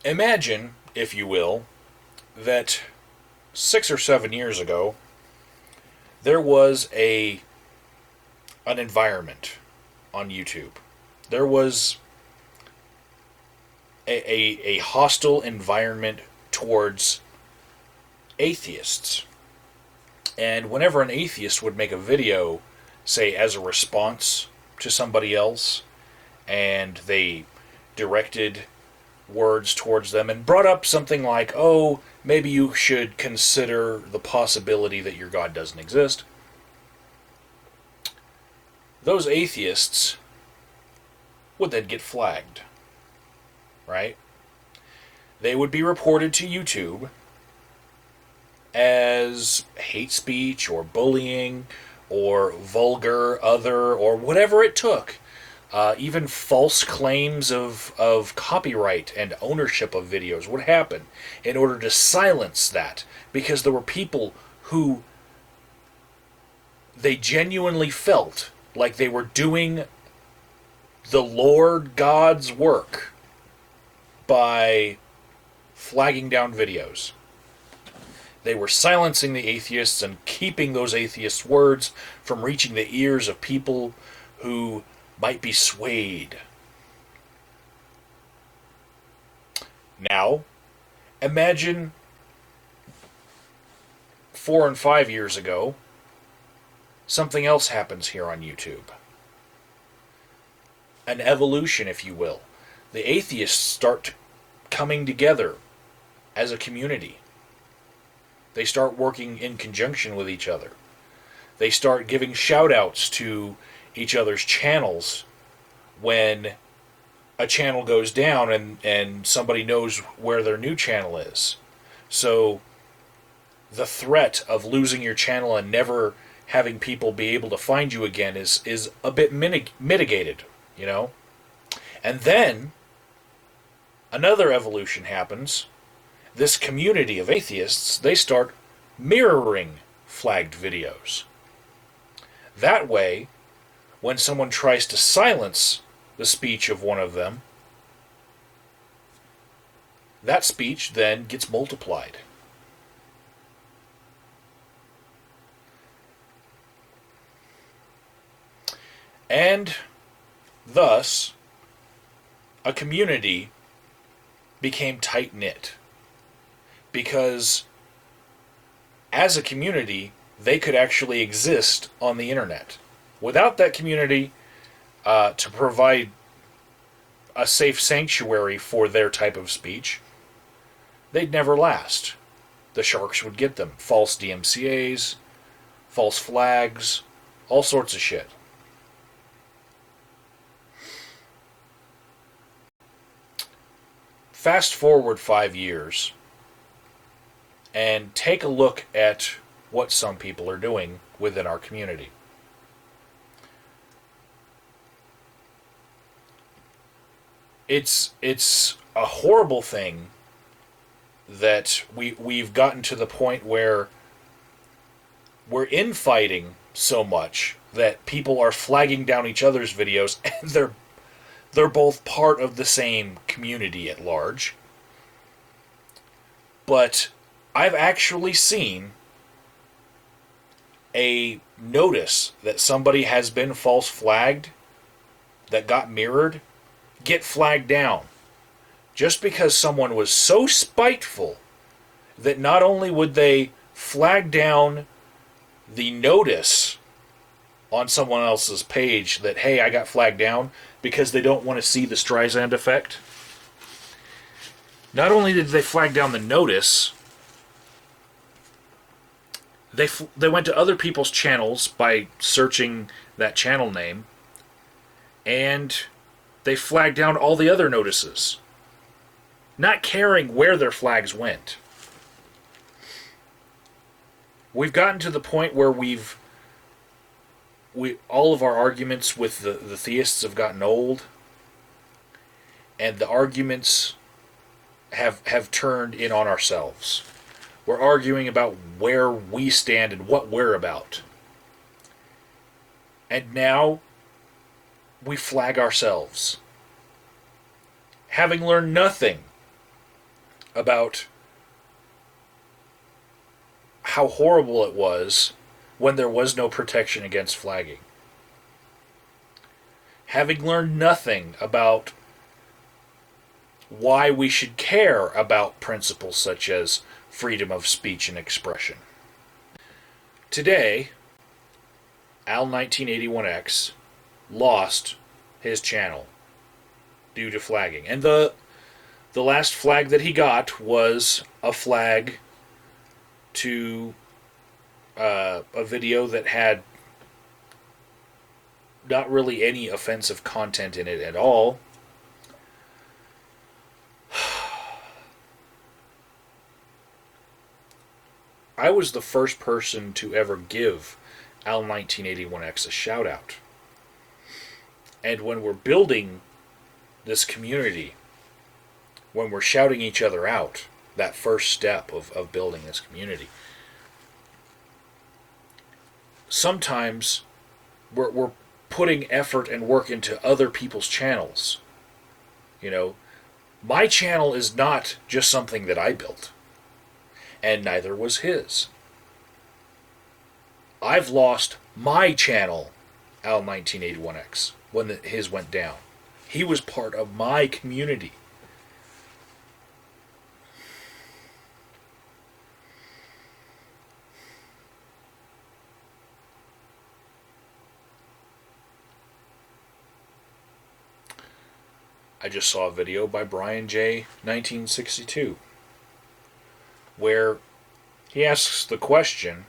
Imagine, if you will, that 6 or 7 years ago there was a an environment on YouTube. There was a hostile environment towards atheists. And whenever an atheist would make a video, say as a response to somebody else, and they directed words towards them and brought up something like, oh, maybe you should consider the possibility that your God doesn't exist, those atheists would then get flagged, right? They would be reported to YouTube as hate speech or bullying or vulgar, other, or whatever it took. Even false claims of copyright and ownership of videos would happen in order to silence that, because there were people who they genuinely felt like they were doing the Lord God's work by flagging down videos. They were silencing the atheists and keeping those atheists' words from reaching the ears of people who might be swayed. Now, imagine 4 and 5 years ago, something else happens here on YouTube. An evolution, if you will. The atheists start coming together as a community. They start working in conjunction with each other. They start giving shout-outs to each other's channels when a channel goes down and somebody knows where their new channel is. So the threat of losing your channel and never having people be able to find you again is a bit mitigated, you know? And then another evolution happens. This community of atheists, they start mirroring flagged videos. That way, when someone tries to silence the speech of one of them, that speech then gets multiplied. And thus, a community became tight-knit. Because as a community, they could actually exist on the internet. Without that community to provide a safe sanctuary for their type of speech, they'd never last. The sharks would get them. False DMCAs, false flags, all sorts of shit. Fast forward 5 years and take a look at what some people are doing within our community. It's a horrible thing that we've gotten to the point where we're infighting so much that people are flagging down each other's videos, and they're both part of the same community at large. But I've actually seen a notice that somebody has been false flagged, that got mirrored, get flagged down. Just because someone was so spiteful that not only would they flag down the notice on someone else's page that, hey, I got flagged down, because they don't want to see the Streisand effect. Not only did they flag down the notice, they went to other people's channels by searching that channel name, and they flagged down all the other notices, not caring where their flags went. We've gotten to the point where all of our arguments with the theists have gotten old, and the arguments have turned in on ourselves. We're arguing about where we stand and what we're about. And now we flag ourselves. Having learned nothing about how horrible it was when there was no protection against flagging. Having learned nothing about why we should care about principles such as freedom of speech and expression. Today, Al1981X lost his channel due to flagging. And the last flag that he got was a flag to a video that had not really any offensive content in it at all. I was the first person to ever give Al1981X a shout out. And when we're building this community, when we're shouting each other out, that first step of building this community, sometimes we're putting effort and work into other people's channels. You know, my channel is not just something that I built, and neither was his. I've lost my channel, Al1981X, when his went down. He was part of my community. I just saw a video by Brian J. 1962 where he asks the question,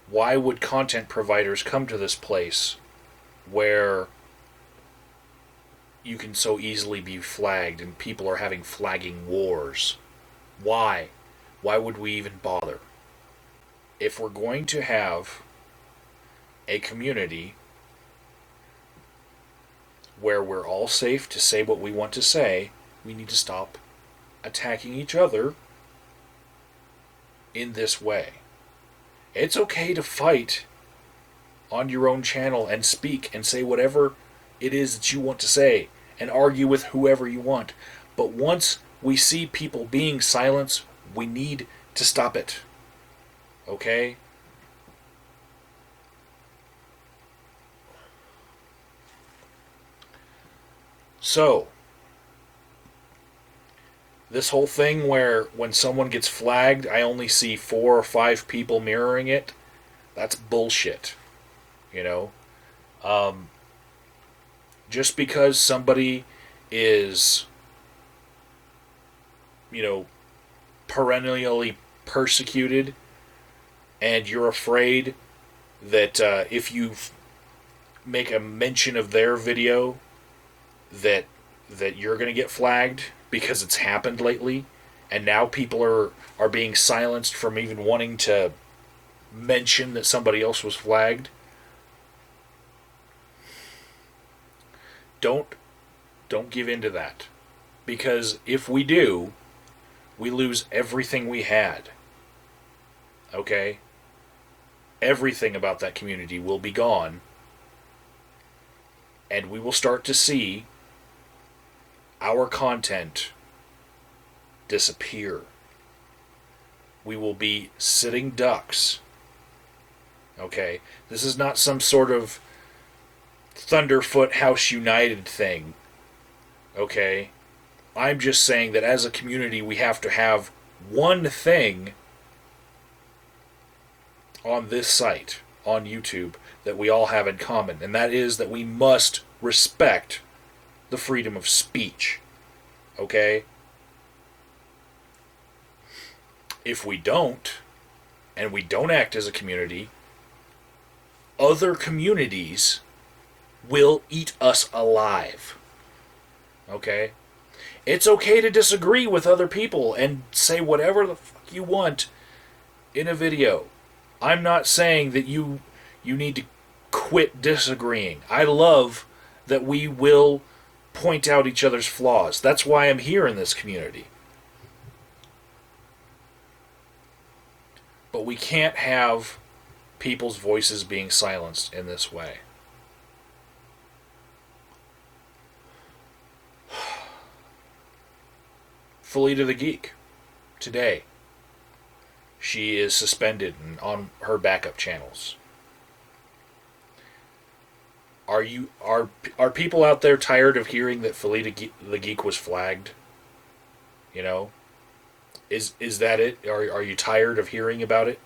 why would content providers come to this place where you can so easily be flagged and people are having flagging wars? Why? Why would we even bother? If we're going to have a community where we're all safe to say what we want to say, we need to stop attacking each other in this way. It's okay to fight on your own channel and speak and say whatever it is that you want to say and argue with whoever you want. But once we see people being silenced, we need to stop it. Okay? So, this whole thing where when someone gets flagged, I only see 4 or 5 people mirroring it, that's bullshit. You know? Just because somebody is, you know, perennially persecuted and you're afraid that if you make a mention of their video that you're going to get flagged because it's happened lately, and now people are being silenced from even wanting to mention that somebody else was flagged. Don't give in to that. Because if we do, we lose everything we had. Okay? Everything about that community will be gone. And we will start to see our content disappear. We will be sitting ducks. Okay? This is not some sort of Thunderfoot House United thing. Okay? I'm just saying that as a community we have to have one thing on this site, on YouTube, that we all have in common, and that is that we must respect the freedom of speech. Okay? If we don't, and we don't act as a community, other communities will eat us alive. Okay? It's okay to disagree with other people and say whatever the fuck you want in a video. I'm not saying that you need to quit disagreeing. I love that we will point out each other's flaws. That's why I'm here in this community. But we can't have people's voices being silenced in this way. Felita the Geek today. She is suspended and on her backup channels. Are people out there tired of hearing that Felita the Geek was flagged? You know, is that it? Are you tired of hearing about it?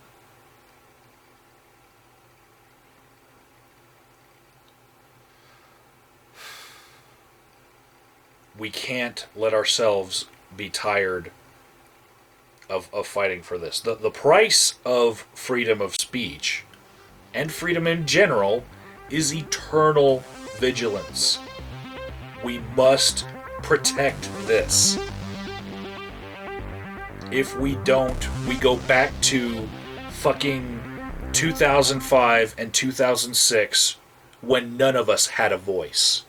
We can't let ourselves be tired of fighting for this. The price of freedom of speech and freedom in general is eternal vigilance. We must protect this. If we don't, we go back to fucking 2005 and 2006 when none of us had a voice.